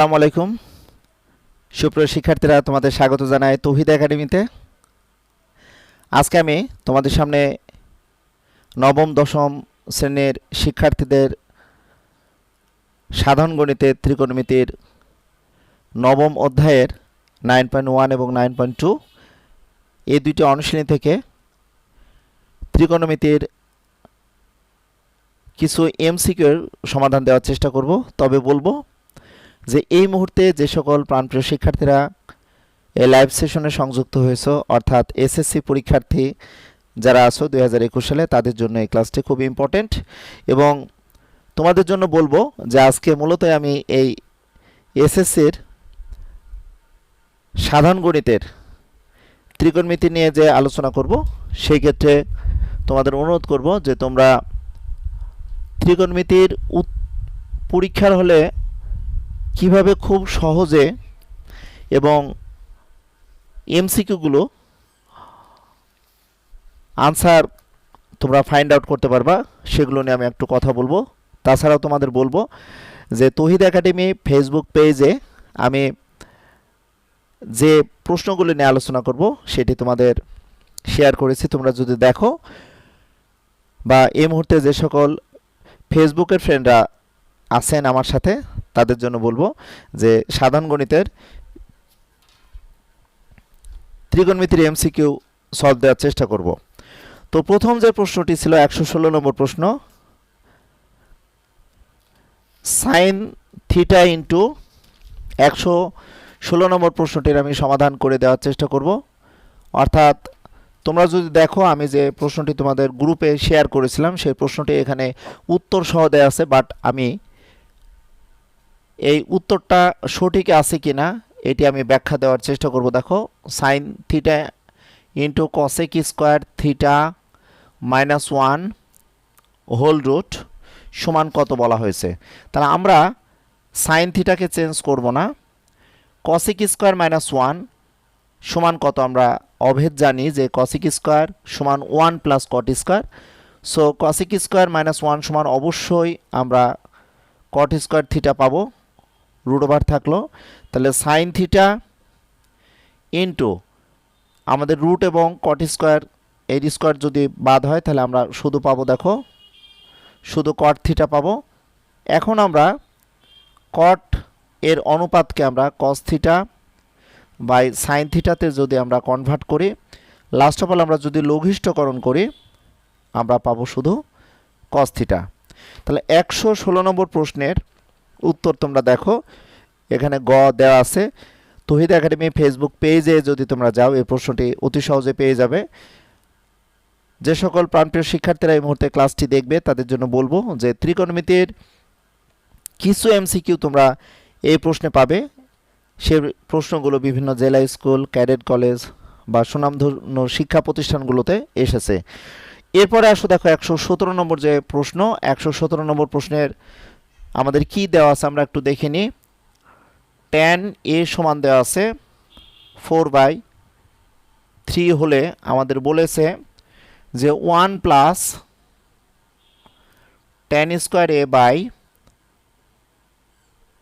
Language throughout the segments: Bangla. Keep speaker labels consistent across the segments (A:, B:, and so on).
A: আসসালামু আলাইকুম সুপ্রিয় শিক্ষার্থীরা, তোমাদের স্বাগত জানাই তৌহিদ একাডেমিতে। আজকে আমি তোমাদের সামনে নবম দশম শ্রেণীর শিক্ষার্থীদের সাধারণ গণিতের ত্রিকোণমিতির নবম অধ্যায়ের 9.1 এবং 9.2 এই দুইটি অনুশীলনী থেকে ত্রিকোণমিতির কিছু এমসিকিউর সমাধান দেওয়ার চেষ্টা করব। তবে বলবো যে এই মুহূর্তে যে সকল প্রাণপ্রিয় শিক্ষার্থীরা এই লাইভ সেশনে সংযুক্ত হয়েছে, অর্থাৎ এসএসসি পরীক্ষার্থী যারা আছো 2021 সালে, তাদের জন্য এই ক্লাসটি খুব ইম্পর্টেন্ট। এবং তোমাদের জন্য বলবো যে আজকে মূলত আমি এই এসএসসির সাধারণ গণিতের ত্রিকোণমিতি নিয়ে যে আলোচনা করব, সেই ক্ষেত্রে তোমাদের অনুরোধ করব যে তোমরা ত্রিকোণমিতির পরীক্ষার হলে কিভাবে খুব সহজে এবং এমসিকিউগুলো আনসার তোমরা ফাইন্ড আউট করতে পারবা, সেগুলো নিয়ে আমি একটু কথা বলবো। তাছাড়াও তোমাদের বলবো যে তৌহিদ একাডেমি ফেসবুক পেজে আমি যে প্রশ্নগুলো নিয়ে আলোচনা করব সেটি তোমাদের শেয়ার করেছি। তোমরা যদি দেখো বা এই মুহূর্তে যে সকল ফেসবুকের ফ্রেন্ডরা আছেন আমার সাথে, তাদের জন্য বলবো যে সাধারণ গণিতের ত্রিকোণমিতির এমসিকিউ সলভ দেওয়ার চেষ্টা করব। তো প্রথম যে প্রশ্নটি ছিল 116 নম্বর প্রশ্ন, সাইন থিটা ইন্টু 116 নম্বর প্রশ্নটির আমি সমাধান করে দেওয়ার চেষ্টা করব। অর্থাৎ তোমরা যদি দেখো আমি যে প্রশ্নটি তোমাদের গ্রুপে শেয়ার করেছিলাম, সেই প্রশ্নটি এখানে উত্তর সহ দেওয়া আছে, বাট আমি এই উত্তরটা সঠিক আছে কিনা এটি আমি ব্যাখ্যা দেওয়ার চেষ্টা করব। দেখো, sine theta into cosec square theta -1 whole root সমান কত বলা হয়েছে। তাহলে আমরা সাইন থিটাকে চেঞ্জ করব না, কসেক স্কোয়ার -1 সমান কত আমরা অভেদ জানি যে কসেক স্কোয়ার সমান 1 plus cot square. So cosec square -1 সমান অবশ্যই আমরা কট স্কোয়ার থিটা পাবো, রুট ওভার থাকলো। তাহলে সাইন থিটা ইন্টু আমাদের রুট এবং কট স্কোয়ার এর স্কোয়ার যদি বাদ হয় তাহলে আমরা শুধু পাবো, দেখো শুধু কট থিটা পাবো। এখন আমরা কট এর অনুপাতকে আমরা কস থিটা বাই সাইন থিটাতে যদি আমরা কনভার্ট করি, লাস্ট অফ অল আমরা যদি লঘিষ্ঠকরণ করি আমরা পাবো শুধু কস থিটা। তাহলে 116 নম্বর প্রশ্নের উত্তর তোমরা দেখো এখানে গ দেওয়া আছে। তৌহিদ একাডেমি ফেসবুক পেজে যদি তোমরা যাও এই প্রশ্নটি অতি সহজে পেয়ে যাবে। যে সকল প্রাণপ্রিয় শিক্ষার্থীরা এই মুহূর্তে ক্লাসটি দেখবে তাদের জন্য বলবো যে ত্রিকোণমিতির কিছু এমসিকিউ তোমরা এই প্রশ্নে পাবে। সে প্রশ্নগুলো বিভিন্ন জেলা স্কুল, ক্যাডেট কলেজ বা সুনামধন্য শিক্ষা প্রতিষ্ঠানগুলোতে এসেছে। এরপরে আসো, দেখো 117 নম্বর যে প্রশ্ন, 117 নম্বর প্রশ্নের আমাদের কি দেওয়া আছে আমরা একটু দেখে নিই। tan a সমান দেওয়া আছে 4/3 হলে আমাদের বলেছে যে 1 plus tan square a by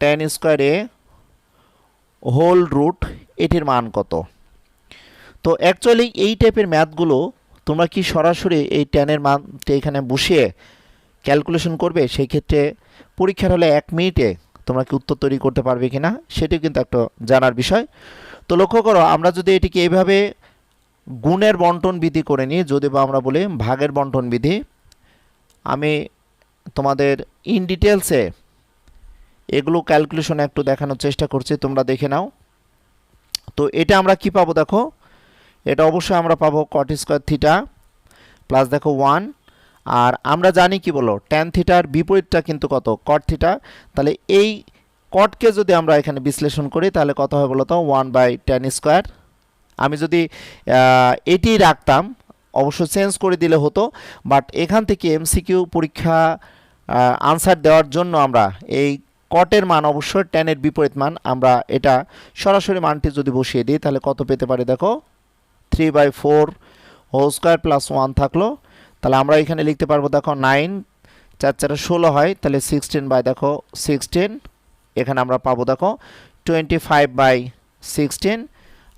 A: tan square a whole root এটির মান কত। তো অ্যাকচুয়ালি এই টাইপের ম্যাথগুলো তোমরা কি সরাসরি এই ট্যানের মানটি এখানে বসিয়ে ক্যালকুলেশন করবে? সেই ক্ষেত্রে পরীক্ষার হলে 1 মিনিটে তোমরা কি উত্তর তৈরি করতে পারবে কিনা সেটিও কিন্তু একটা জানার বিষয়। তো লক্ষ্য করো, আমরা যদি এটিকে এইভাবে গুণের বন্টন বিধি করে নিই, যদি বা আমরা বলি ভাগের বন্টন বিধি, আমি তোমাদের ইন ডিটেলসে এগুলো ক্যালকুলেশনে একটু দেখানোর চেষ্টা করছি, তোমরা দেখে নাও। তো এটা আমরা কি পাবো, দেখো এটা অবশ্যই আমরা পাবো কট স্কোয়ার থিটা প্লাস দেখো 1, আর আমরা জানি কি বলো ট্যান থিটার বিপরীতটা কিন্তু কত, কট থিটা। তাহলে এই কটকে যদি আমরা এখানে বিশ্লেষণ করি তাহলে কত হয় বলো তো, 1/tan স্কোয়ার। আমি যদি এটি রাখতাম অবশ্য চেঞ্জ করে দিলে হতো, বাট এখান থেকে এমসিকিউ পরীক্ষা আনসার দেওয়ার জন্য আমরা এই কটের মান অবশ্যই ট্যানের বিপরীত মান, আমরা এটা সরাসরি মানটি যদি বসিয়ে দিই তাহলে কত পেতে পারি, দেখো 3/4 হোল স্কোয়ার প্লাস 1 থাকলো। তাহলে আমরা এখানে লিখতে পারবো, দেখো 9 4 4 16 হয়, তাহলে 16 বাই দেখো 16 এখানে আমরা পাবো দেখো 25/16,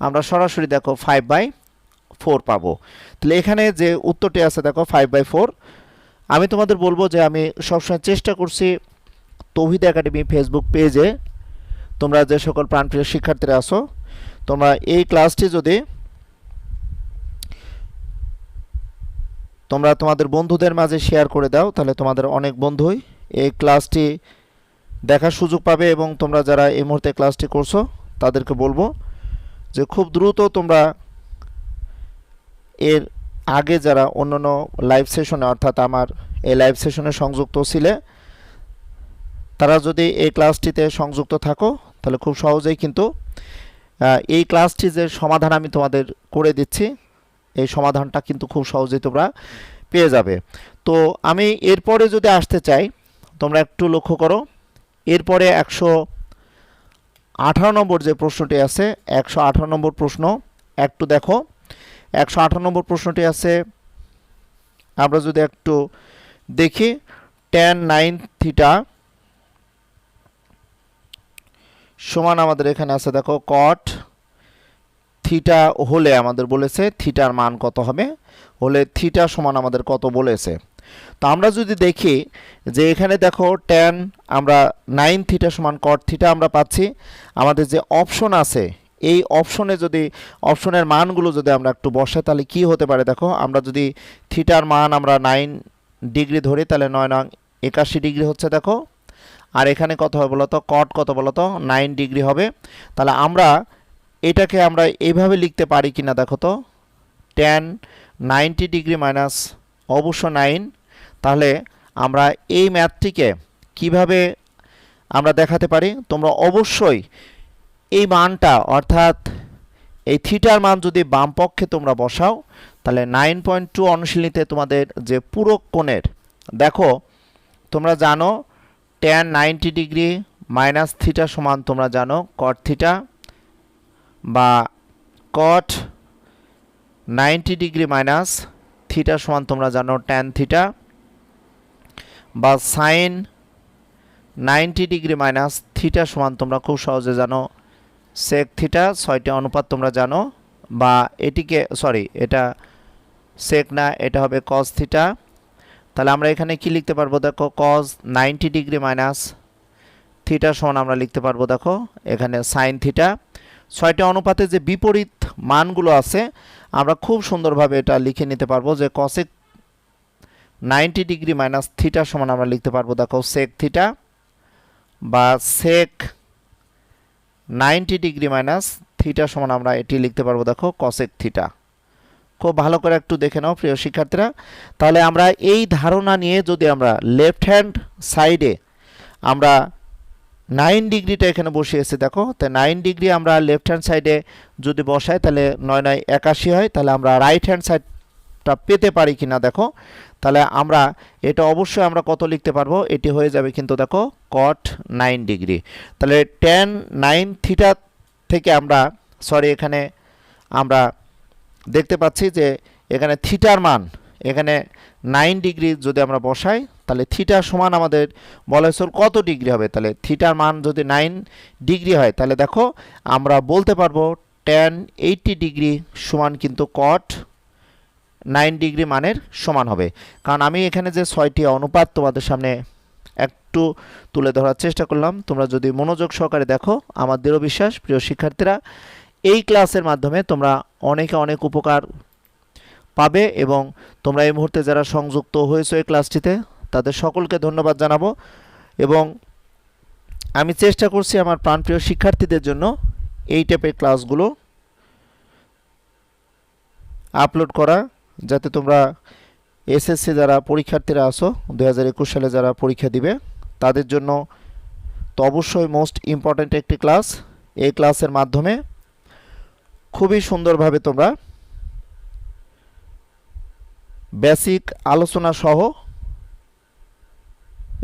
A: আমরা সরাসরি দেখো 5/4 পাবো। তাহলে এখানে যে উত্তরটি আছে দেখো 5/4। আমি তোমাদের বলবো যে আমি সবসময় চেষ্টা করছি তৌহিদ একাডেমি ফেসবুক পেজে তোমরা যে সকল প্রাণপ্রিয় শিক্ষার্থীরা আছো, তোমরা এই ক্লাসটি যদি তোমরা তোমাদের বন্ধুদের মাঝে শেয়ার করে দাও, তাহলে তোমাদের অনেক বন্ধুই এই ক্লাসটি দেখার সুযোগ পাবে। এবং তোমরা যারা এই মুহূর্তে ক্লাসটি করছো তাদেরকে বলবো যে খুব দ্রুত তোমরা এর আগে যারা অন্যান্য লাইভ সেশনে অর্থাৎ আমার এই লাইভ সেশনে সংযুক্ত ছিলে, তারা যদি এই ক্লাসটিতে সংযুক্ত থাকো তাহলে খুব সহজেই কিন্তু এই ক্লাসটি যে সমাধান আমি তোমাদের করে দিচ্ছি, এই সমাধানটা কিন্তু খুব সহজেই তোমরা পেয়ে যাবে। তো আমি এরপরে যদি আসতে চাই, তোমরা একটু লক্ষ্য করো, এরপরে 118 নম্বর যে প্রশ্নটি আছে, 118 নম্বর প্রশ্ন একটু দেখো। 118 নম্বর প্রশ্নটি আছে, আমরা যদি একটু দেখি, tan 9θ সমান আমাদের এখানে আছে দেখো cot থিটা হলে আমাদের বলেছে থিটার মান কত হবে, হলে থিটা সমান আমাদের কত বলেছে। তো আমরা যদি দেখি যে এখানে দেখো tan আমরা 9θ সমান cot থিটা আমরা পাচ্ছি। আমাদের যে অপশন আছে এই অপশনে যদি অপশনের মানগুলো যদি আমরা একটু বসাই তাহলে কি হতে পারে দেখো, আমরা যদি থিটার মান আমরা 9 ডিগ্রি ধরি তাহলে 9 নং 81 ডিগ্রি হচ্ছে দেখো। আর এখানে কত হবে বলতো, cot কত বলতো 9 ডিগ্রি হবে। তাহলে আমরা এটাকে আমরা এইভাবে লিখতে পারি কিনা দেখো তো, tan 90 ডিগ্রি মাইনাস অবশ্য 9। তাহলে আমরা এই ম্যাথটিকে কিভাবে আমরা দেখাতে পারি, তোমরা অবশ্যই এই মানটা অর্থাৎ এই থিটার মান যদি বাম পক্ষে তোমরা বসাও তাহলে 9.2 অনুশীলনীতে তোমাদের যে পূরক কোণের দেখো, তোমরা জানো tan 90 ডিগ্রি মাইনাস থিটা সমান তোমরা জানো cot থিটা, বা cot 90 ডিগ্রি মাইনাস থিটা সমান তোমরা জানো tan থিটা, বা sin 90 ডিগ্রি মাইনাস থিটা সমান তোমরা খুব সহজে জানো sec থিটা। 6টি অনুপাত তোমরা জানো, বা এটিকে এটা sec না, এটা হবে cos থিটা। তাহলে আমরা এখানে কি লিখতে পারবো দেখো, cos 90 ডিগ্রি মাইনাস থিটা সমান আমরা লিখতে পারবো দেখো এখানে sin থিটা। 6টি অনুপাতে যে বিপরীত মানগুলো আছে আমরা খুব সুন্দরভাবে এটা লিখে নিতে পারবো যে cosec 90 ডিগ্রি মাইনাস থিটা সমান আমরা লিখতে পারবো দেখো sec থিটা, বা sec 90 ডিগ্রি মাইনাস থিটা সমান আমরা এটি লিখতে পারবো দেখো cosec থিটা। খুব ভালো করে একটু দেখে নাও প্রিয় শিক্ষার্থীরা। তাহলে আমরা এই ধারণা নিয়ে যদি আমরা লেফট হ্যান্ড সাইডে আমরা 9 ডিগ্রিটা এখানে বসিয়েছি দেখো, তো 9 ডিগ্রি আমরা লেফট হ্যান্ড সাইডে যদি বসাই তাহলে 9 9 81 হয়। তাহলে আমরা রাইট হ্যান্ড সাইডটা পেতে পারি কিনা দেখো, তাহলে আমরা এটা অবশ্যই আমরা কত লিখতে পারবো, এটি হয়ে যাবে কিন্তু দেখো cot 9 ডিগ্রি। তাহলে tan 9 থিটা থেকে আমরা এখানে আমরা দেখতে পাচ্ছি যে এখানে থিটার মান এখানে 9 ডিগ্রি যদি আমরা বসাই তাহলে থিটা সমান আমাদের বলা হয়েছে কত ডিগ্রি হবে, তাহলে থিটার মান যদি 9 ডিগ্রি হয় তাহলে দেখো আমরা বলতে পারবো tan 80 ডিগ্রি সমান কিন্তু cot 9 ডিগ্রি মানের সমান হবে। কারণ আমি এখানে যে 6টি অনুপাত তোমাদের সামনে একটু তুলে ধরার চেষ্টা করলাম, তোমরা যদি মনোযোগ সহকারে দেখো আমার দৃঢ় বিশ্বাস প্রিয় শিক্ষার্থীরা এই ক্লাসের মাধ্যমে তোমরা অনেক উপকার পাবে। এবং তোমরা এই মুহূর্তে যারা সংযুক্ত হয়েছো এই ক্লাসটিতে তাদের সকলকে ধন্যবাদ জানাবো। এবং আমি চেষ্টা করছি আমার প্রাণপ্রিয় শিক্ষার্থীদের জন্য এই টাইপের ক্লাসগুলো আপলোড করা, যাতে তোমরা এসএসসি যারা পরীক্ষার্থীরা আছো 2021 সালে যারা পরীক্ষা দিবে তাদের জন্য তো অবশ্যই মোস্ট ইম্পর্ট্যান্ট একটি ক্লাস। এই ক্লাসের মাধ্যমে খুবই সুন্দরভাবে তোমরা বেসিক আলোচনা সহ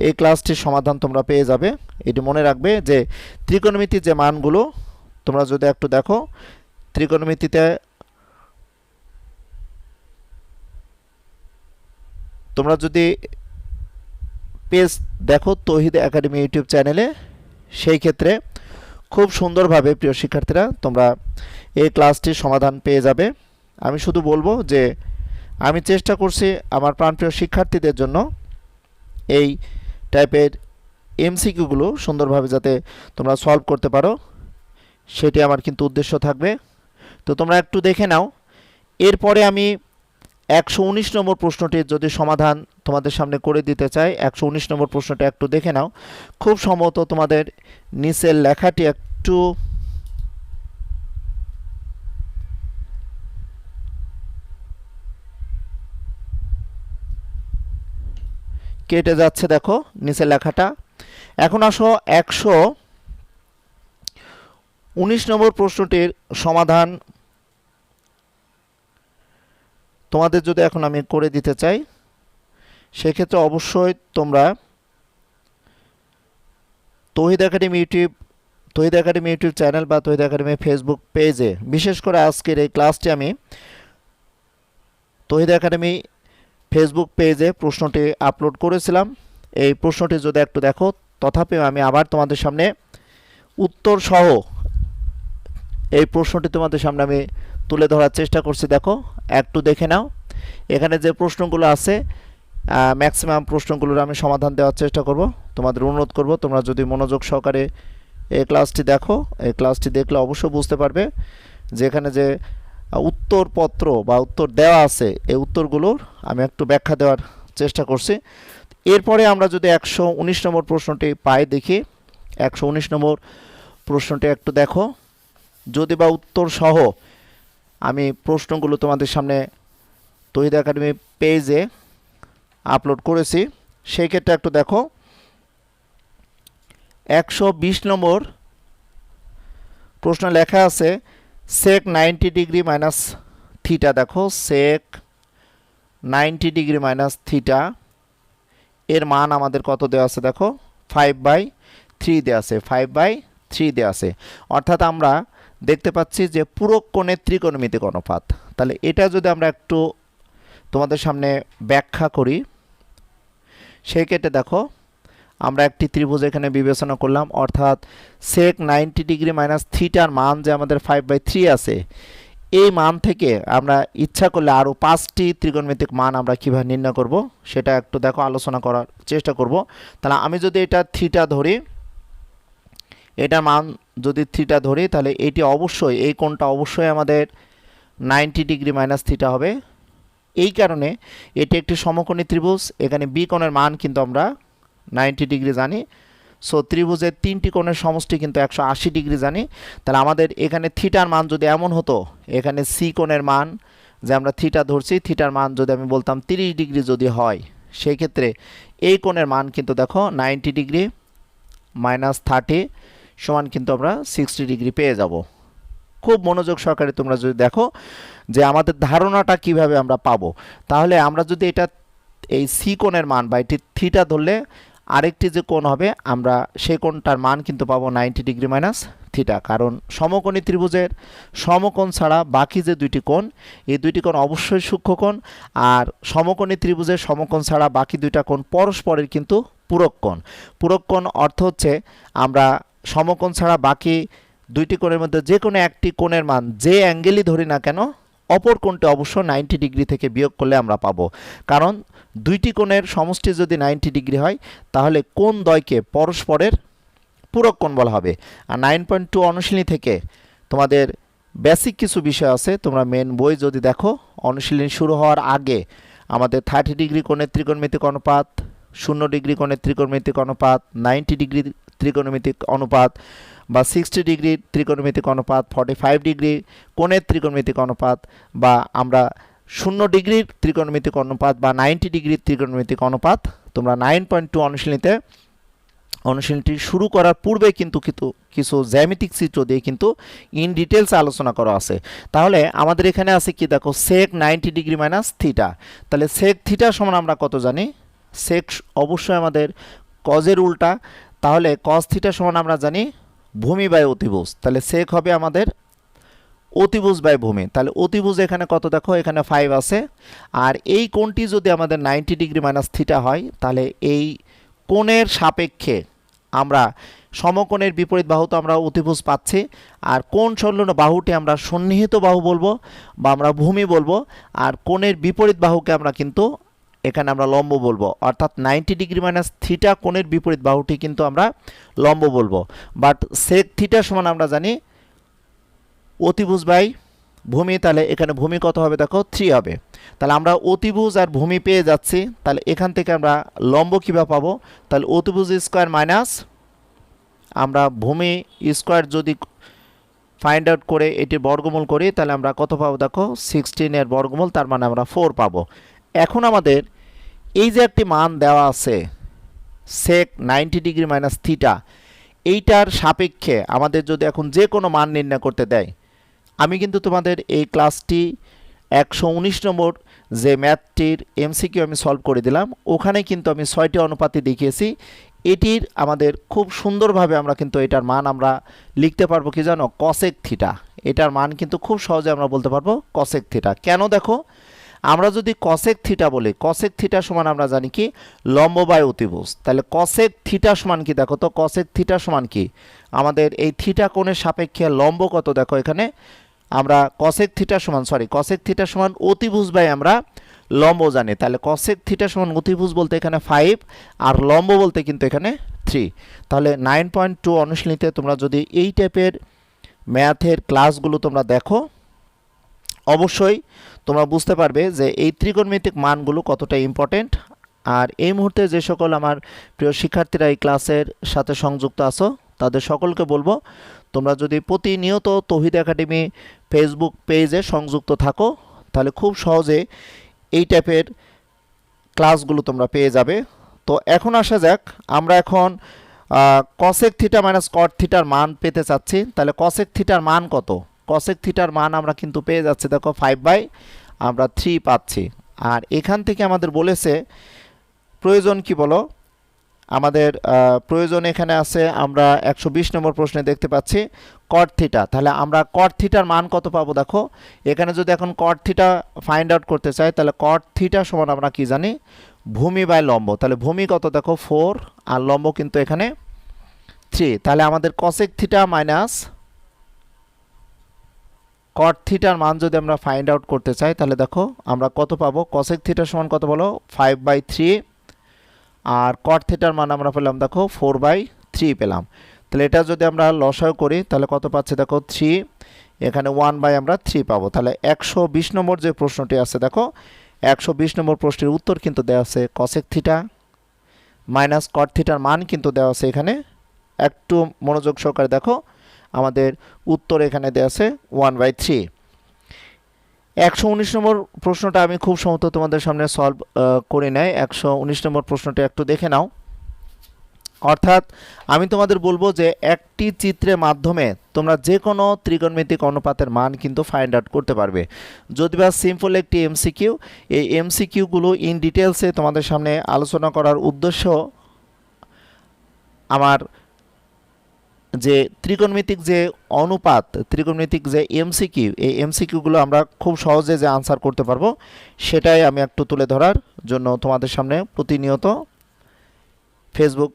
A: এই ক্লাসটির সমাধান তোমরা পেয়ে যাবে। এটি মনে রাখবে যে ত্রিকোণমিতির যে মানগুলো তোমরা যদি একটু দেখো, ত্রিকোণমিতিতে তোমরা যদি পেজ দেখো তৌহিদ একাডেমি ইউটিউব চ্যানেলে, সেই ক্ষেত্রে খুব সুন্দরভাবে প্রিয় শিক্ষার্থীরা তোমরা এই ক্লাসটির সমাধান পেয়ে যাবে। আমি শুধু বলবো যে আমি চেষ্টা করছি আমার প্রাণপ্রিয় শিক্ষার্থীদের জন্য এই টাইপের এমসিকিউগুলো সুন্দরভাবে যাতে তোমরা সলভ করতে পারো, সেটি আমার কিন্তু উদ্দেশ্য থাকবে। তো তোমরা একটু দেখে নাও। এরপরে আমি 119 নম্বর প্রশ্নটির যদি সমাধান তোমাদের সামনে করে দিতে চাই, 119 নম্বর প্রশ্নটা একটু দেখে নাও। খুব সম্ভবত তোমাদের নিচের লেখাটি একটু কেটে যাচ্ছে, দেখো নিচের লেখাটা। এখন আসো 119 নম্বর প্রশ্নটির সমাধান তোমাদের যদি এখন আমি করে দিতে চাই, সেক্ষেত্রে অবশ্যই তোমরা তৌহিদ একাডেমি ইউটিউব চ্যানেল বা তৌহিদ একাডেমি ফেসবুক পেজে, বিশেষ করে আজকের এই ক্লাসটি আমি তৌহিদ একাডেমি ফেসবুক পেজে প্রশ্নটি আপলোড করেছিলাম। এই প্রশ্নটি যদি একটু দেখো, তথাপি আমি আবার তোমাদের সামনে উত্তর সহ এই প্রশ্নটি তোমাদের সামনে আমি তুলে ধরার চেষ্টা করছি। দেখো একটু দেখে নাও। এখানে যে প্রশ্নগুলো আছে ম্যাক্সিমাম প্রশ্নগুলোর আমি সমাধান দেওয়ার চেষ্টা করব। তোমাদের অনুরোধ করব তোমরা যদি মনোযোগ সহকারে এই ক্লাসটি দেখো, এই ক্লাসটি দেখলে অবশ্যই বুঝতে পারবে যে এখানে যে উত্তরপত্র বা উত্তর দেওয়া আছে, এই উত্তরগুলোর আমি একটু ব্যাখ্যা দেওয়ার চেষ্টা করছি। এরপরে আমরা যদি 119 নম্বর প্রশ্নটি পাই, দেখি 119 নম্বর প্রশ্নটি একটু দেখো। যদি বা উত্তর সহ আমি প্রশ্নগুলো তোমাদের সামনে তৌহিদ একাডেমি পেজে আপলোড করেছি, সেই ক্ষেত্রে একটু দেখো। 120 নম্বর প্রশ্ন লেখা আছে sec 90 ডিগ্রি মাইনাস থিটা। দেখো sec 90 ডিগ্রি মাইনাস থিটা এর মান আমাদের কত দেওয়া আছে, দেখো 5/3 দেওয়া আছে, 5/3 দেওয়া আছে। অর্থাৎ আমরা দেখতে পাচ্ছি যে পূরক কোণের ত্রিকোণমিতিক অনুপাত। তাহলে এটা যদি আমরা একটু তোমাদের সামনে ব্যাখ্যা করি, সেই ক্ষেত্রে দেখো আমরা একটি ত্রিভুজ এখানে বিবেচনা করলাম, অর্থাৎ sec 90 ডিগ্রি মাইনাস থিটার মান যে আমাদের 5/3 আছে, এই মান থেকে আমরা ইচ্ছা করলে আরও 5টি ত্রিকোণমিতিক মান আমরা কীভাবে নির্ণয় করব সেটা একটু দেখো আলোচনা করার চেষ্টা করব। তাহলে আমি যদি এটা থিটা ধরি, এটার মান যদি থিটা ধরি, তাহলে এটি অবশ্যই, এই কোণটা অবশ্যই আমাদের 90 ডিগ্রি মাইনাস থিটা হবে। এই কারণে এটি একটি সমকোণী ত্রিভুজ। এখানে বি কোণের মান কিন্তু আমরা 90 ডিগ্রি জানি। সো ত্রিভুজের 3টি কোণের সমষ্টি কিন্তু 180 ডিগ্রি জানি। তাহলে আমাদের এখানে থিটার মান যদি এমন হতো, এখানে সি কোণের মান যে আমরা থিটা ধরছি, থিটার মান যদি আমি বলতাম 30 ডিগ্রি যদি হয়, সেই ক্ষেত্রে এই কোণের মান কিন্তু দেখো 90 ডিগ্রি মাইনাস 30 সমান কিন্তু আমরা 60 ডিগ্রি পেয়ে যাব। খুব মনোযোগ সহকারে তোমরা যদি দেখো যে আমাদের ধারণাটা কিভাবে আমরা পাবো, তাহলে আমরা যদি এটা এই সি কোণের মান বা এটি থিটা ধরলে আরেকটি যে কোণ হবে, আমরা সেই কোণটার মান কিন্তু পাবো 90 ডিগ্রি মাইনাস থিটা। কারণ সমকোণী ত্রিভুজের সমকোণ ছাড়া বাকি যে দুইটি কোণ, এই দুইটি কোণ অবশ্যই সূক্ষ্মকোণ। আর সমকোণী ত্রিভুজের সমকোণ ছাড়া বাকি দুইটা কোণ পরস্পরের কিন্তু পূরক কোণ। পূরক কোণ অর্থ হচ্ছে আমরা সমকোণ ছাড়া বাকি দুইটি কোণের মধ্যে যে কোনো একটি কোণের মান যে অ্যাঙ্গেলই ধরি না কেন, অপর কোণটি অবশ্য 90 ডিগ্রি থেকে বিয়োগ করলে আমরা পাবো। কারণ দুইটি কোণের সমষ্টি যদি 90 ডিগ্রি হয়, তাহলে কোণ দ্বয়কে পরস্পরের পূরক কোণ বলা হবে। আর 9.2 অনুশীলনী থেকে তোমাদের বেসিক কিছু বিষয় আছে, তোমরা মেন বই যদি দেখো, অনুশীলনী শুরু হওয়ার আগে আমাদের 30 ডিগ্রি কোণের ত্রিকোণমিতিক অনুপাত, 0 ডিগ্রি কোণের ত্রিকোণমিতিক অনুপাত, 90 ডিগ্রি ত্রিকোণমিতিক অনুপাত বা 60 ডিগ্রি ত্রিকোণমিতিক অনুপাত, 45 ডিগ্রি কোণের ত্রিকোণমিতিক অনুপাত, বা আমরা 0 ডিগ্রির ত্রিকোণমিতিক অনুপাত বা 90 ডিগ্রির ত্রিকোণমিতিক অনুপাত, তোমরা 9.2 অনুশীলনীটি শুরু করার পূর্বে কিন্তু কিছু জ্যামিতিক চিত্র দিয়ে কিন্তু ইন ডিটেলস আলোচনা করা আছে। তাহলে আমাদের এখানে আছে কি, দেখো sec 90 ডিগ্রি মাইনাস থিটা। তাহলে sec থিটা সমান আমরা কত জানি, sec অবশ্যই আমাদের কজের উল্টা। তাহলে cos থিটা সমান আমরা জানি ভূমি বাই অতিভুজ। তাহলে sec হবে আমাদের অতিভুজ বাই ভূমি। তাহলে অতিভুজ এখানে কত, দেখো এখানে 5 আছে। আর এই কোণটি যদি আমাদের 90 ডিগ্রি মাইনাস থিটা হয়, তাহলে এই কোণের সাপেক্ষে আমরা সমকোণের বিপরীত বাহু তো আমরা অতিভুজ পাচ্ছি, আর কোণ সংলগ্ন বাহুটি আমরা সন্নিহিত বাহু বলবো বা আমরা ভূমি বলবো, আর কোণের বিপরীত বাহুকে আমরা কিন্তু এখানে আমরা লম্ব বলবো, অর্থাৎ 90 ডিগ্রি মাইনাস থিটা কোণের বিপরীত বাহুটি কিন্তু আমরা লম্ব বলবো। বাট সেক থিটা সমান আমরা জানি অতিভুজ বাই ভূমি, তাহলে এখানে ভূমি কত হবে দেখো 3 হবে। তাহলে আমরা অতিভুজ আর ভূমি পেয়ে যাচ্ছি, তাহলে এখান থেকে আমরা লম্ব কীভাবে পাবো, তাহলে অতিভুজ স্কোয়ার মাইনাস আমরা ভূমি স্কোয়ার যদি ফাইন্ড আউট করে এটির বর্গমূল করি, তাহলে আমরা কত পাবো দেখো 16 এর বর্গমূল, তার মানে আমরা 4 পাবো। এখন আমাদের এই যে একটি মান দেওয়া আছে সেক 90 ডিগ্রি মাইনাস থিটা, এইটার সাপেক্ষে আমাদের যদি এখন যে কোনো মান নির্ণয় করতে দেয়, আমি কিন্তু তোমাদের এই ক্লাসটি 119 নম্বর যে ম্যাথটির এমসিকিউ আমি সলভ করে দিলাম, ওখানে কিন্তু আমি 6টি অনুপাতে দেখিয়েছি। এটির আমাদের খুব সুন্দরভাবে আমরা কিন্তু এটার মান আমরা লিখতে পারবো কি জানো, কসেক থিটা। এটার মান কিন্তু খুব সহজে আমরা বলতে পারবো কসেক থিটা। কেন দেখো, আমরা যদি কসেক থিটা বলি, কসেক থিটা সমান আমরা জানি কি লম্ব বাই অতিভুজ, তাহলে কসেক থিটা সমান কি দেখো তো, কসেক থিটা সমান কি আমাদের এই থিটা কোণের সাপেক্ষে লম্ব কত দেখো, এখানে আমরা কসেক থিটা সমান অতিভুজ বাই আমরা লম্ব জানি, তাহলে কসেক থিটা সমান অতিভুজ বলতে এখানে 5 আর লম্ব বলতে কিন্তু এখানে 3। তাহলে 9.2 অনুশীলনীতে তোমরা যদি এই টাইপের ম্যাথের ক্লাসগুলো তোমরা দেখো, অবশ্যই তোমরা বুঝতে পারবে যে এই ত্রিকোণমিতিক মানগুলো কতটা ইম্পর্টেন্ট। আর এই মুহূর্তে যে সকল আমার প্রিয় শিক্ষার্থীরা এই ক্লাসের সাথে সংযুক্ত আছো, তাদের সকলকে বলবো তোমরা যদি প্রতিনিয়ত তৌহিদ একাডেমি ফেসবুক পেজে সংযুক্ত থাকো, তাহলে খুব সহজে এই টাইপের ক্লাসগুলো তোমরা পেয়ে যাবে। তো এখন আসা যাক, আমরা এখন কসেক থিটা মাইনাস কট থিটার মান পেতে চাচ্ছি। তাহলে কসেক থিটার মান কত, কসেক থিটার মান আমরা কিন্তু পেয়ে যাচ্ছি দেখো 5/3 পাচ্ছি। আর এখান থেকে আমাদের বলেছে প্রয়োজন কি বলো, আমাদের প্রয়োজন এখানে আছে আমরা 120 নম্বর প্রশ্নে দেখতে পাচ্ছি কট থিটা। তাহলে আমরা কট থিটার মান কত পাবো দেখো, এখানে যদি এখন কট থিটা ফাইন্ড আউট করতে চাই, তাহলে কট থিটা সমান আমরা কি জানি ভূমি বাই লম্ব। তাহলে ভূমি কত দেখো 4 আর লম্ব কিন্তু এখানে 3। তাহলে আমাদের কসেক থিটা মাইনাস কট থিটার মান যদি আমরা ফাইন্ড আউট করতে চাই, তাহলে দেখো আমরা কত পাবো, কসেক থিটা সমান কত বলো 5/3, আর কট থিটার মান আমরা পেলাম দেখো 4/3 পেলাম। তাহলে এটা যদি আমরা লসাগু করি, তাহলে কত পাচ্ছি দেখো 3, এখানে 1/3 পাবো। তাহলে 120 নম্বর যে প্রশ্নটি আছে দেখো, 120 নম্বর প্রশ্নের উত্তর কিন্তু দেওয়া আছে কসেক থিটা মাইনাস কট থিটার মান কিন্তু দেওয়া আছে এখানে। একটু মনোযোগ সহকারে দেখো, আমাদের উত্তর এখানে দেওয়া আছে 1/3। 119 নম্বর প্রশ্নটা আমি খুব সম্ভবত তোমাদের সামনে সলভ করে নেই। 119 নম্বর প্রশ্নটা একটু দেখে নাও। অর্থাৎ আমি তোমাদের বলবো যে একটি চিত্রের মাধ্যমে তোমরা যে কোনো ত্রিকোণমিতিক অনুপাতের মান কিন্তু ফাইন্ড আউট করতে পারবে। যদিবা সিম্পল একটি এমসিকিউ, এই এমসিকিউগুলো ইন ডিটেলসে তোমাদের সামনে আলোচনা করার উদ্দেশ্য আমার যে ত্রিকোণমিতিক যে অনুপাত, ত্রিকোণমিতিক যে এমসিকিউ, এই এমসিকিউগুলো আমরা খুব সহজে যে আনসার করতে পারবো সেটাই আমি একটু তুলে ধরার জন্য তোমাদের সামনে প্রতিনিয়ত ফেসবুক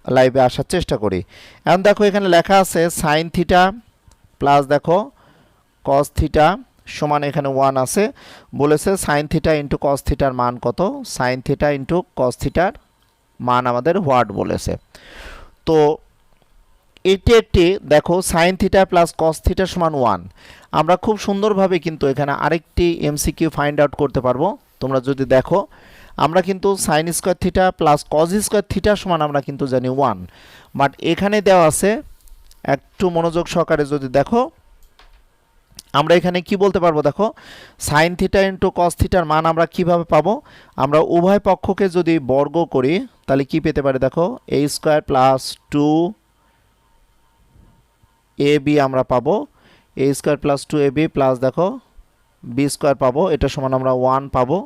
A: লাইভে আসার চেষ্টা করি। এখন দেখো এখানে লেখা আছে সাইন থিটা প্লাস দেখো কস থিটা সমান এখানে 1 আছে, বলেছে সাইন থিটা ইন্টু কস থিটার মান কত, সাইন থিটা ইন্টু কস থিটার মান আমাদের হোয়াট বলেছে। তো এটি একটি দেখো sine theta plus cos theta সমান 1, আমরা খুব সুন্দরভাবে কিন্তু এখানে আরেকটি এমসিকিউ ফাইন্ড আউট করতে পারবো। তোমরা যদি দেখো আমরা কিন্তু sign square theta plus cos square theta সমান আমরা কিন্তু জানি 1, বাট এখানে দেওয়া আছে একটু মনোযোগ সহকারে যদি দেখো, আমরা এখানে কি বলতে পারবো দেখো সাইন থিটা ইন্টু কস থিটার মান আমরা কিভাবে পাবো, আমরা উভয় পক্ষকে যদি বর্গ করি তাহলে কি পেতে পারি দেখো a স্কোয়ার প্লাস 2ab আমরা পাবো, a square plus 2ab plus দেখো b স্কোয়ার পাবো, এটা সমান আমরা 1 পাবো।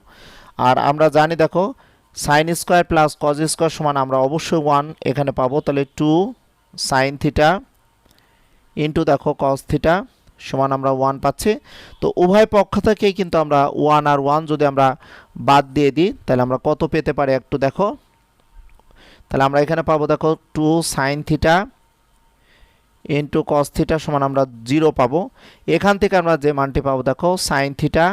A: আর আমরা জানি দেখো sine square plus cos square সমান আমরা অবশ্যই 1 এখানে পাবো, তাহলে 2 সাইন থিটা ইন্টু দেখো কস থিটা সমান আমরা 1 পাচ্ছি। তো উভয় পক্ষ থেকেই কিন্তু আমরা 1 আর 1 যদি আমরা বাদ দিয়ে দিই তাহলে আমরা কত পেতে পারি একটু দেখো, তাহলে আমরা এখানে পাবো দেখো 2 sign theta into cos theta সমান আমরা 0 পাবো। এখান থেকে আমরা যে মানটি পাবো দেখো sine theta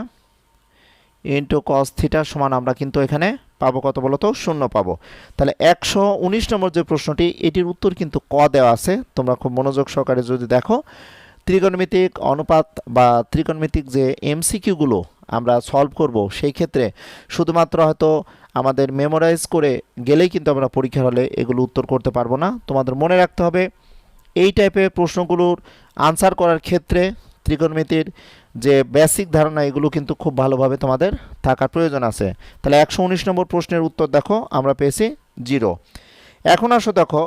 A: into cos theta সমান আমরা কিন্তু এখানে পাবো কত বলো তো 0 পাবো। তাহলে 119 নম্বর যে প্রশ্নটি এটির উত্তর কিন্তু ক দেওয়া আছে, তোমরা খুব মনোযোগ সহকারে যদি দেখো ত্রিকোণমিতিক অনুপাত বা ত্রিকোণমিতিক যে এমসিকিউগুলো আমরা সলভ করব সেই ক্ষেত্রে শুধুমাত্র হয়তো আমাদের মেমোরাইজ করে গেলেই কিন্তু আমরা পরীক্ষার হলে এগুলো উত্তর করতে পারবো না। তোমাদের মনে রাখতে হবে এই টাইপের প্রশ্নগুলোর আনসার করার ক্ষেত্রে ত্রিকোণমিতির যে বেসিক ধারণা এগুলো কিন্তু খুব ভালোভাবে তোমাদের থাকার প্রয়োজন আছে। তাহলে 119 নম্বর প্রশ্নের উত্তর দেখো আমরা পেয়েছি 0। এখন আসো দেখো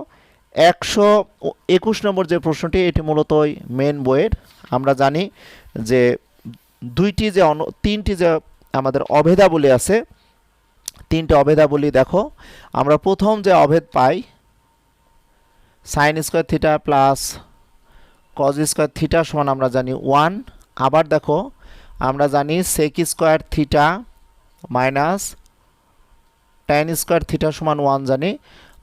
A: 121 নম্বর যে প্রশ্নটি এটি মূলত ওই মেন বইয়ের। আমরা জানি যে তিনটি যে আমাদের অভেদাবলী আছে, তিনটে অভেদাবলী দেখো আমরা প্রথম যে অভেদ পাই sine square theta plus cos square theta সমান আমরা জানি 1। আবার দেখো আমরা জানি sec square theta minus tan square theta সমান 1 জানি,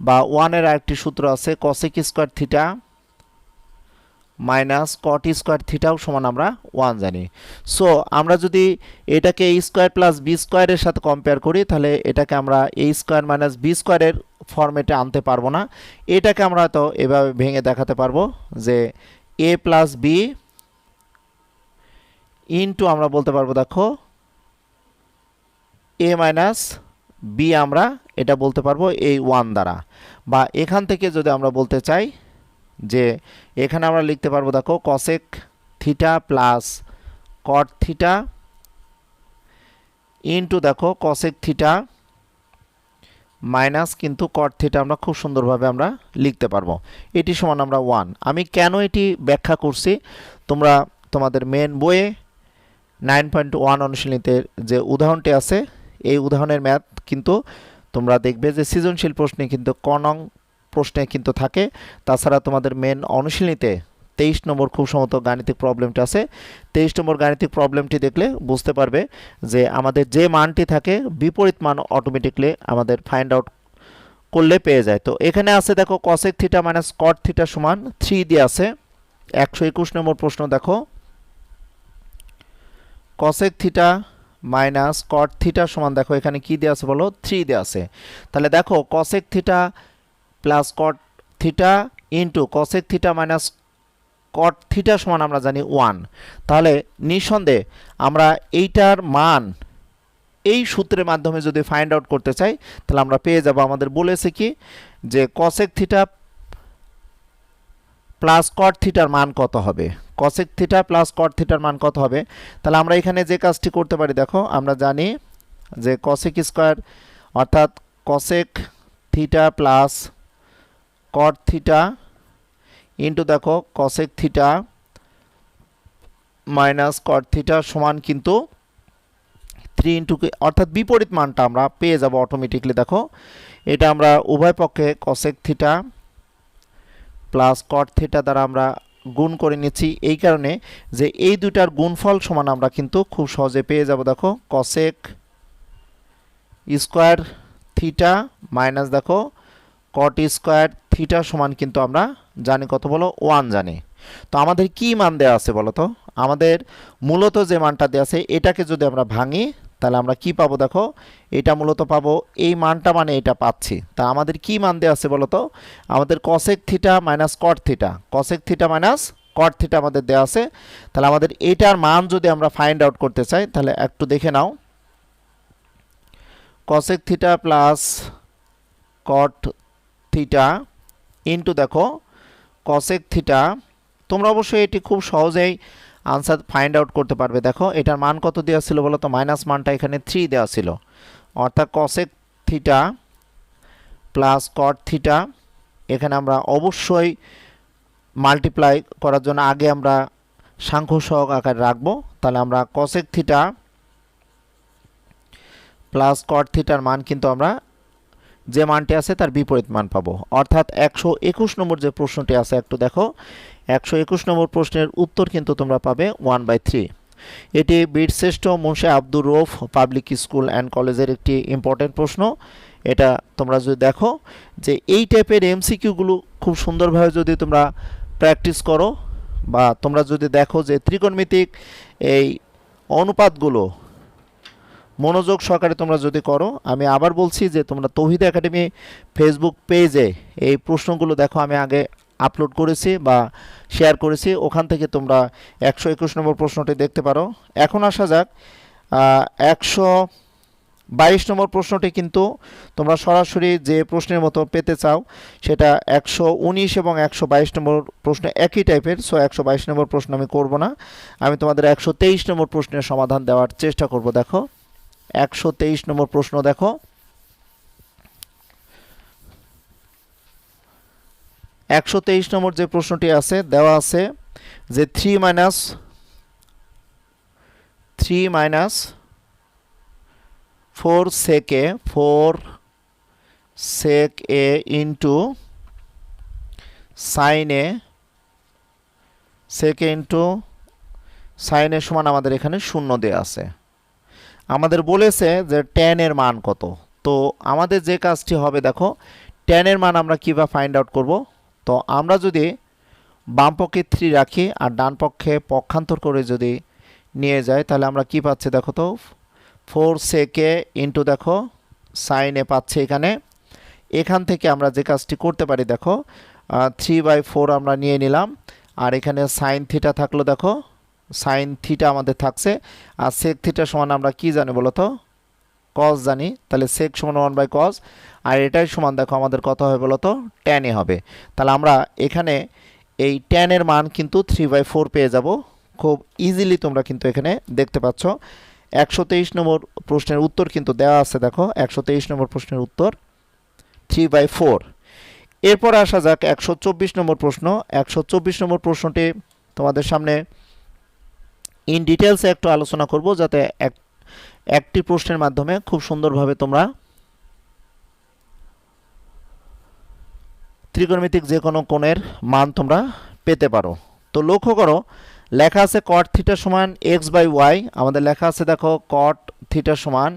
A: বা 1-এর আরেকটি সূত্র আছে cosec square theta minus cot square থিটাও সমান আমরা 1 জানি। সো আমরা যদি এটাকে এ স্কোয়ার প্লাস বি স্কোয়ারের সাথে কম্পেয়ার করি তাহলে এটাকে আমরা এ স্কোয়ার মাইনাস বি স্কোয়ারের ফর্মেটে আনতে পারবো না। এটাকে আমরা তো এভাবে ভেঙে দেখাতে পারবো যে এ প্লাস বি ইন্টু আমরা বলতে পারবো দেখো এ মাইনাস বি, আমরা এটা বলতে পারবো এই 1 দ্বারা। বা এখান থেকে যদি আমরা বলতে চাই যে এখানে আমরা লিখতে পারবো দেখো cosec theta plus cot theta into দেখো কসেক থিটা মাইনাস কিন্তু কট থিটা আমরা খুব সুন্দরভাবে আমরা লিখতে পারবো এটি সমান আমরা 1। আমি কেন এটি ব্যাখ্যা করছি তোমরা তোমাদের মেন বইয়ে 9.1 অনুশীলনীতে যে উদাহরণটি আছে এই উদাহরণের ম্যাথ কিন্তু তোমরা দেখবে যে সৃজনশীল প্রশ্নে কিন্তু ক নং প্রশ্নে কিন্তু থাকে। তাছাড়া তোমাদের মেন অনুশীলনীতে 23 নম্বর খুব সম্ভবত গাণিতিক প্রবলেমটা আছে। 23 নম্বর গাণিতিক প্রবলেমটি দেখলে বুঝতে পারবে যে আমাদের যে মানটি থাকে বিপরীত মান অটোমেটিকলি আমাদের ফাইন্ড আউট করলে পেয়ে যায়। তো এখানে আছে দেখো cosec theta minus cot theta সমান 3 দিয়ে আছে। 121 নম্বর প্রশ্ন দেখো cosec theta minus cot theta সমান দেখো এখানে কি দেওয়া আছে বলো 3 দেওয়া আছে। তাহলে দেখো cosec theta plus cot theta into cosec theta minus cot theta সমান আমরা জানি 1। তাহলে নিঃসন্দেহে আমরা এইটার মান এই সূত্রের মাধ্যমে যদি ফাইন্ড আউট করতে চাই তাহলে আমরা পেয়ে যাব, আমাদের বলেছে কি যে কসেক থিটা প্লাস কট থিটার মান কত হবে, কসেক থিটা প্লাস কট থিটার মান কত হবে। তাহলে আমরা এখানে যে কাজটি করতে পারি দেখো আমরা জানি যে কসেক স্কোয়ার অর্থাৎ cosec theta plus cot theta into দেখো cosec theta minus cot theta সমান কিন্তু 3 ইন্টু অর্থাৎ বিপরীত মানটা আমরা পেয়ে যাব অটোমেটিকলি। দেখো এটা আমরা উভয় পক্ষে cosec theta plus cot theta দ্বারা আমরা গুণ করে নিচ্ছি এই কারণে যে এই দুটার গুণফল সমান আমরা কিন্তু খুব সহজে পেয়ে যাব। দেখো কসেক স্কোয়ার থিটা মাইনাস দেখো কট স্কোয়ার থিটা সমান কিন্তু আমরা জানি কত বলো 1 জানি। তো আমাদের কি মান দেওয়া আছে বলো তো, আমাদের মূলত যে মানটা দেওয়া আছে এটাকে যদি আমরা ভাঙি তাহলে আমরা কি পাবো দেখো এটা মূলত পাবো এই মানটা মানে এটা পাচ্ছি। তা আমাদের কি মান দেওয়া আছে বলো তো, আমাদের cosec theta minus cot theta, cosec theta minus cot theta আমাদের দেওয়া আছে। তাহলে আমাদের এটার মান যদি আমরা ফাইন্ড আউট করতে চাই তাহলে একটু দেখে নাও cosec theta plus cot theta into দেখো কসেক থিটা, তোমরা অবশ্যই এটি খুব সহজেই আনসার ফাইন্ড আউট করতে পারবে। দেখো এটার মান কত দেওয়া ছিল বলো তো, মাইনাস মানটা এখানে 3 দেওয়া ছিল, অর্থাৎ cosec theta plus cot theta এখানে আমরা অবশ্যই মাল্টিপ্লাই করার জন্য আগে আমরা সাংখ্য সহগ আকারে রাখবো। তাহলে আমরা কসেক থিটা প্লাস কট থিটার মান কিন্তু আমরা যে মানটি আছে তার বিপরীত মান পাবো, অর্থাৎ 121 নম্বর যে প্রশ্নটি আছে একটু দেখো 121 নম্বর প্রশ্নের উত্তর কিন্তু তোমরা পাবে 1/3। এটি Birshreshtho Munshi Abdur Rouf public school and কলেজের একটি ইম্পর্টেন্ট প্রশ্ন। এটা তোমরা যদি দেখো যে এই টাইপের এমসিকিউগুলো খুব সুন্দরভাবে যদি তোমরা প্র্যাকটিস করো বা তোমরা যদি দেখো যে ত্রিকোণমিতিক এই অনুপাতগুলো মনোযোগ সহকারে তোমরা যদি করো, আমি আবার বলছি যে তোমরা তৌহিদ একাডেমি ফেসবুক পেজে এই প্রশ্নগুলো দেখো, আমি আগে আপলোড করেছি বা শেয়ার করেছি, ওখান থেকে তোমরা 121 নম্বর প্রশ্নটি দেখতে পারো। এখন আসা যাক 122 নম্বর প্রশ্নটি, কিন্তু তোমরা সরাসরি যে প্রশ্নের মতো পেতে চাও সেটা 119 এবং 122 নম্বর প্রশ্ন একই টাইপের। সো 122 নম্বর প্রশ্ন আমি করব না, আমি তোমাদের 123 নম্বর প্রশ্নের সমাধান দেওয়ার চেষ্টা করব। দেখো 123 নম্বর প্রশ্ন, দেখো 123 নম্বর যে প্রশ্নটি আছে, দেওয়া আছে যে 3 minus 4 sec a into sin a sec a into sin a সমান আমাদের এখানে শূন্য দেওয়া আছে। আমাদের বলেছে যে tan এর মান কত। তো আমাদের যে কাজটি হবে, দেখো tan এর মান আমরা কীভাবে ফাইন্ড আউট করব। তো আমরা যদি বাম পক্ষে 3 রাখি আর ডান পক্ষে পক্ষান্তর করে যদি নিয়ে যাই, তাহলে আমরা কি পাচ্ছি দেখো তো, 4 sec a ইন্টু দেখো sin a পাচ্ছি এখানে। এখান থেকে আমরা যে কাজটি করতে পারি, দেখো 3/4 আমরা নিয়ে নিলাম, আর এখানে sin থিটা থাকলো, দেখো sin থিটা আমাদের থাকছে, আর sec থিটা সমান আমরা কি জানি বলো তো, cos জানি। তাহলে sec সমান 1/cos, আর এটাই সমান দেখো আমাদের কত হবে বলো তো, tan এ হবে। তাহলে আমরা এখানে এই tan এর মান কিন্তু 3/4 পেয়ে যাব খুব ইজিলি। তোমরা কিন্তু এখানে দেখতে পাচ্ছ 123 নম্বর প্রশ্নের উত্তর কিন্তু দেওয়া আছে। দেখো 123 নম্বর প্রশ্নের উত্তর 3/4। এরপর আসা যাক 124 নম্বর প্রশ্ন। 124 নম্বর প্রশ্নটি তোমাদের সামনে ইন ডিটেলসে একটু আলোচনা করব, যাতে একটি প্রশ্নের মাধ্যমে খুব সুন্দরভাবে তোমরা ত্রিকোণমিতিক যে কোনো কোণের মান তোমরা পেতে পারো। তো লক্ষ্য করো, লেখা আছে cot থিটা সমান x/y। আমাদের লেখা আছে দেখো cot থিটা সমান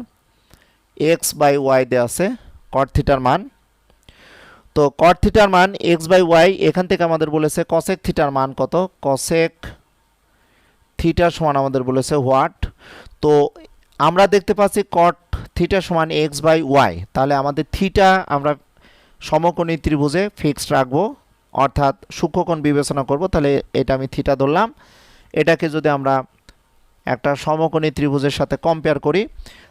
A: x/y দেওয়া আছে cot থিটার মান। তো cot থিটার মান x/y, এখান থেকে আমাদের বলেছে cosec থিটার মান কত, cosec থিটা সমান আমাদের বলেছে হোয়াট। তো আমরা দেখতে পাচ্ছি cot থিটা সমান x/y, তাহলে আমাদের থিটা আমরা সমকোণী ত্রিভুজে ফিক্সড রাখবো, অর্থাৎ সূক্ষ্মকোণ বিবেচনা করব। তাহলে এটা আমি থিটা ধরলাম। এটাকে যদি আমরা একটা সমকোণী ত্রিভুজের সাথে কম্পেয়ার করি,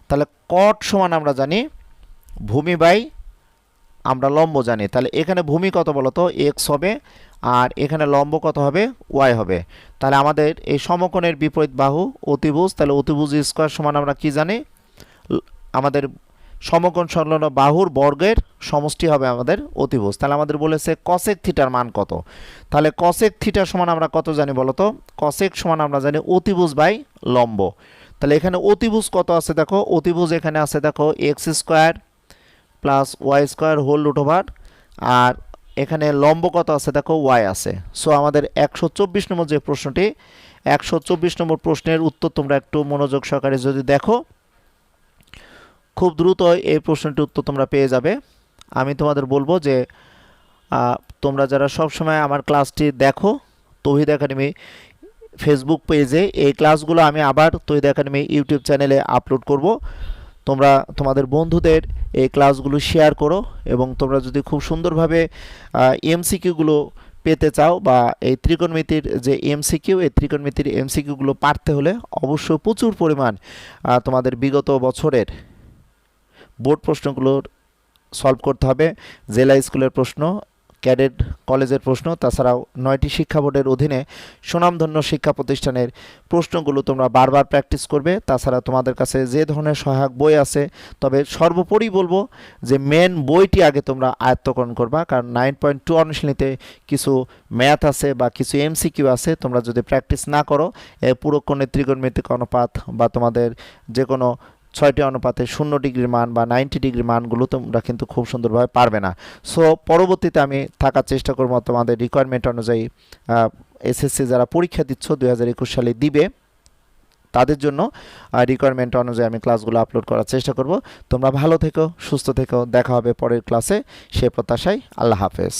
A: তাহলে cot সমান আমরা জানি ভূমি বাই আমরা লম্ব জানি। তাহলে এখানে ভূমি কত বলো তো, x হবে, আর এখানে লম্ব কত হবে, y হবে। তাহলে আমাদের এই সমকোণের বিপরীত বাহু অতিভুজ, তাহলে অতিভুজ স্কয়ার সমান আমরা কি জানি, আমাদের সমকোণ সংলগ্ন বাহুর বর্গের সমষ্টি হবে আমাদের অতিভুজ। তাহলে আমাদের বলেছে cosec থিটার মান কত। তাহলে cosec থিটা সমান আমরা কত জানি বলো তো, cosec সমান আমরা জানি অতিভুজ বাই লম্ব। তাহলে এখানে অতিভুজ কত আছে দেখো, অতিভুজ এখানে আছে দেখো x² plus y² whole root over, আর এখানে লম্ব কত আছে দেখো y আছে। সো আমাদের 124 নম্বর যে প্রশ্নটি, 124 নম্বর প্রশ্নের উত্তর তোমরা একটু মনোযোগ সহকারে যদি দেখো, খুব দ্রুত এই প্রশ্নটির উত্তর তোমরা পেয়ে যাবে। আমি তোমাদের বলবো যে তোমরা যারা সব সময় আমার ক্লাসটি দেখো তৌহিদ একাডেমি ফেসবুক পেজে, এই ক্লাসগুলো আমি আবার তৌহিদ একাডেমি ইউটিউব চ্যানেলে আপলোড করব। তোমরা তোমাদের বন্ধুদের এই ক্লাসগুলো শেয়ার করো, এবং তোমরা যদি খুব সুন্দরভাবে এমসিকিউগুলো পেতে চাও, বা এই ত্রিকোণমিতির যে এমসিকিউ, এই ত্রিকোণমিতির এমসিকিউগুলো পারতে হলে অবশ্যই প্রচুর পরিমাণ তোমাদের বিগত বছরের বোর্ড প্রশ্নগুলোর সলভ করতে হবে। জেলা স্কুলের প্রশ্ন, ক্যাডেট কলেজের প্রশ্ন, তাছাড়াও 9টি শিক্ষা বোর্ডের অধীনে সুনামধন্য শিক্ষা প্রতিষ্ঠানের প্রশ্নগুলো তোমরা বারবার প্র্যাকটিস করবে। তাছাড়া তোমাদের কাছে যে ধরনের সহায়ক বই আছে, তবে সর্বোপরি বলবো যে মেন বইটি আগে তোমরা আয়ত্তকরণ করবা, কারণ 9.2 অনুশীলনীতে কিছু ম্যাথ আছে বা কিছু এমসিকিউ আছে, তোমরা যদি প্র্যাকটিস না করো পুরো কোণের ত্রিকোণমিতিক অনুপাত বা তোমাদের যে কোনো 6টি অনুপাতে 0 ডিগ্রির মান বা 90 ডিগ্রির মানগুলো তোমরা কিন্তু খুব সুন্দরভাবে পারবে না। সো পরবর্তীতে আমি থাকার চেষ্টা করবো তোমাদের রিকোয়ারমেন্ট অনুযায়ী, এসএসসি যারা পরীক্ষা দিচ্ছ 2021 সালে দিবে, তাদের জন্য রিকোয়ারমেন্ট অনুযায়ী আমি ক্লাসগুলো আপলোড করার চেষ্টা করব। তোমরা ভালো থেকো, সুস্থ থেকো, দেখা হবে পরের ক্লাসে, সে প্রত্যাশায়। আল্লাহ হাফেজ।